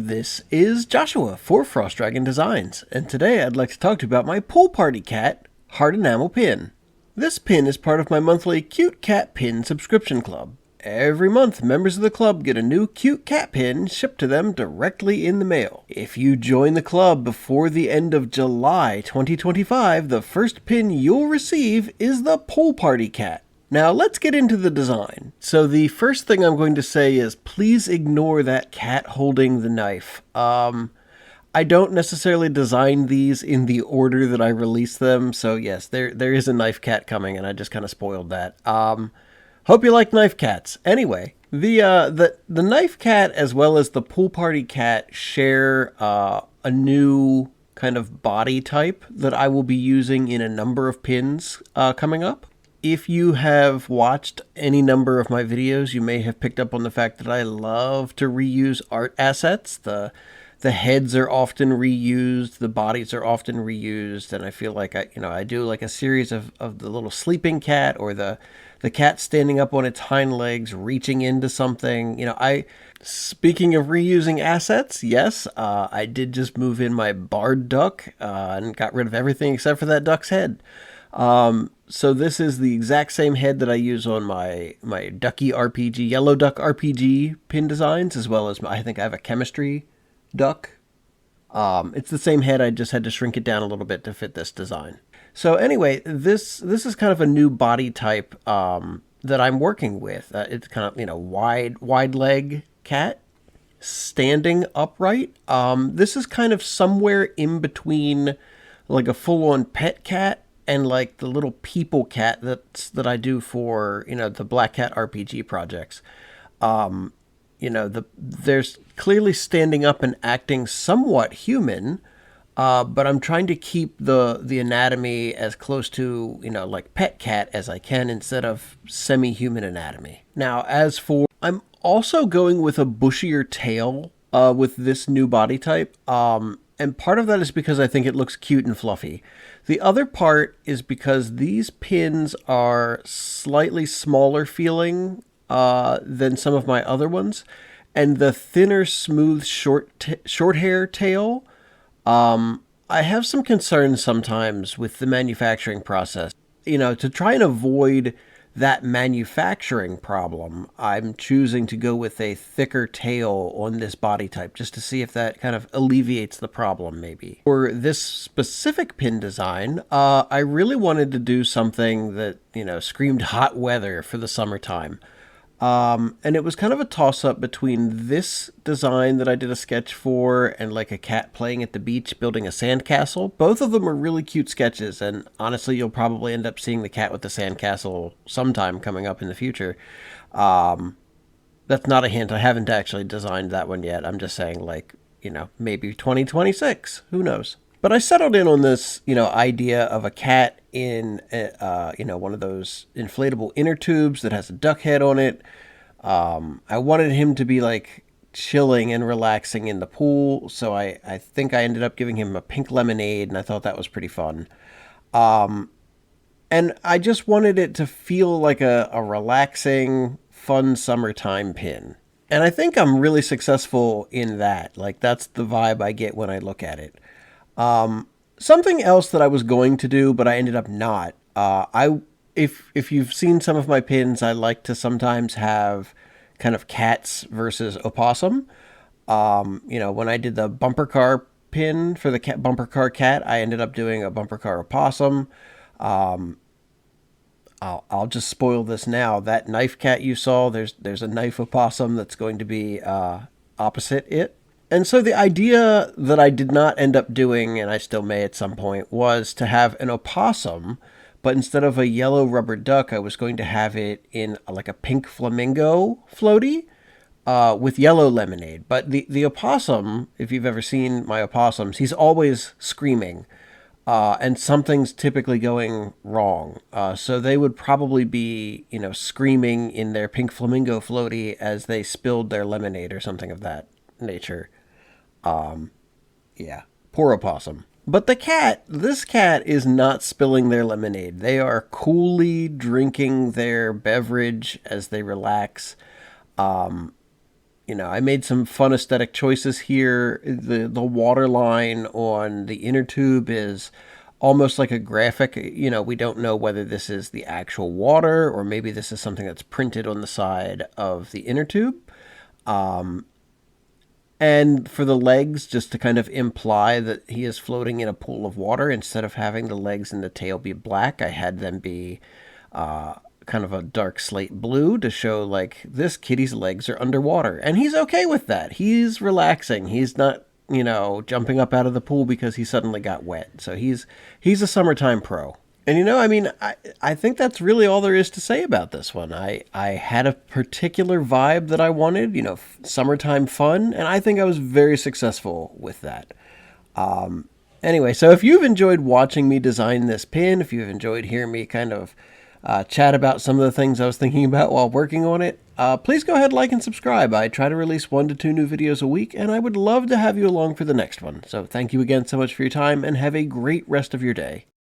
This is Joshua for Frost Dragon Designs, and today I'd like to talk to you about my pool party cat, Heart Enamel Pin. This pin is part of my monthly Cute Cat Pin subscription club. Every month, members of the club get a new cute cat pin shipped to them directly in the mail. If you join the club before the end of July 2025, the first pin you'll receive is the pool party cat. Now let's get into the design. So the first thing I'm going to say is please ignore that cat holding the knife. I don't necessarily design these in the order that I release them, so yes, there is a knife cat coming, and I just kind of spoiled that. Hope you like knife cats. Anyway, the knife cat as well as the pool party cat share a new kind of body type that I will be using in a number of pins coming up. If you have watched any number of my videos, you may have picked up on the fact that I love to reuse art assets. The heads are often reused, the bodies are often reused, and I feel like I do like a series of the little sleeping cat or the cat standing up on its hind legs, reaching into something. Speaking of reusing assets, yes, I did just move in my barred duck and got rid of everything except for that duck's head. So this is the exact same head that I use on my Ducky RPG, Yellow Duck RPG pin designs, as well as I think I have a chemistry duck. It's the same head, I just had to shrink it down a little bit to fit this design. So anyway, this is kind of a new body type that I'm working with. It's kind of, wide leg cat, standing upright. This is kind of somewhere in between like a full-on pet cat and like the little people cat that I do for, the Black Cat RPG projects. There's clearly standing up and acting somewhat human, but I'm trying to keep the anatomy as close to, like pet cat as I can instead of semi-human anatomy. Now, I'm also going with a bushier tail with this new body type. And part of that is because I think it looks cute and fluffy. The other part is because these pins are slightly smaller feeling than some of my other ones. And the thinner, smooth, short hair tail, I have some concerns sometimes with the manufacturing process. To try and avoid that manufacturing problem, I'm choosing to go with a thicker tail on this body type just to see if that kind of alleviates the problem maybe. For this specific pin design, I really wanted to do something that, screamed hot weather for the summertime. And it was kind of a toss-up between this design that I did a sketch for and like a cat playing at the beach building a sandcastle. Both of them are really cute sketches, and honestly, you'll probably end up seeing the cat with the sandcastle sometime coming up in the future. That's not a hint. I haven't actually designed that one yet. I'm just saying, maybe 2026. Who knows? But I settled in on this, idea of a cat in, one of those inflatable inner tubes that has a duck head on it. I wanted him to be like chilling and relaxing in the pool, so I think I ended up giving him a pink lemonade, and I thought that was pretty fun. And I just wanted it to feel like a relaxing, fun summertime pin. And I think I'm really successful in that. Like, that's the vibe I get when I look at it. Something else that I was going to do, but I ended up not. If you've seen some of my pins, I like to sometimes have kind of cats versus opossum. When I did the bumper car pin for the bumper car cat, I ended up doing a bumper car opossum. I'll just spoil this now. That knife cat you saw, there's a knife opossum that's going to be opposite it. And so the idea that I did not end up doing, and I still may at some point, was to have an opossum, but instead of a yellow rubber duck, I was going to have it in like a pink flamingo floaty with yellow lemonade. But the opossum, if you've ever seen my opossums, he's always screaming, and something's typically going wrong. So they would probably be, screaming in their pink flamingo floaty as they spilled their lemonade or something of that nature. Poor opossum. But this cat is not spilling their lemonade. They are coolly drinking their beverage as they relax. I made some fun aesthetic choices here. The water line on the inner tube is almost like a graphic. We don't know whether this is the actual water or maybe this is something that's printed on the side of the inner tube. And for the legs, just to kind of imply that he is floating in a pool of water, instead of having the legs and the tail be black, I had them be kind of a dark slate blue to show like this kitty's legs are underwater. And he's okay with that. He's relaxing. He's not, jumping up out of the pool because he suddenly got wet. So he's a summertime pro. And I think that's really all there is to say about this one. I had a particular vibe that I wanted, summertime fun, and I think I was very successful with that. Anyway, so if you've enjoyed watching me design this pin, if you've enjoyed hearing me kind of chat about some of the things I was thinking about while working on it, please go ahead, like, and subscribe. I try to release 1 to 2 new videos a week, and I would love to have you along for the next one. So thank you again so much for your time, and have a great rest of your day.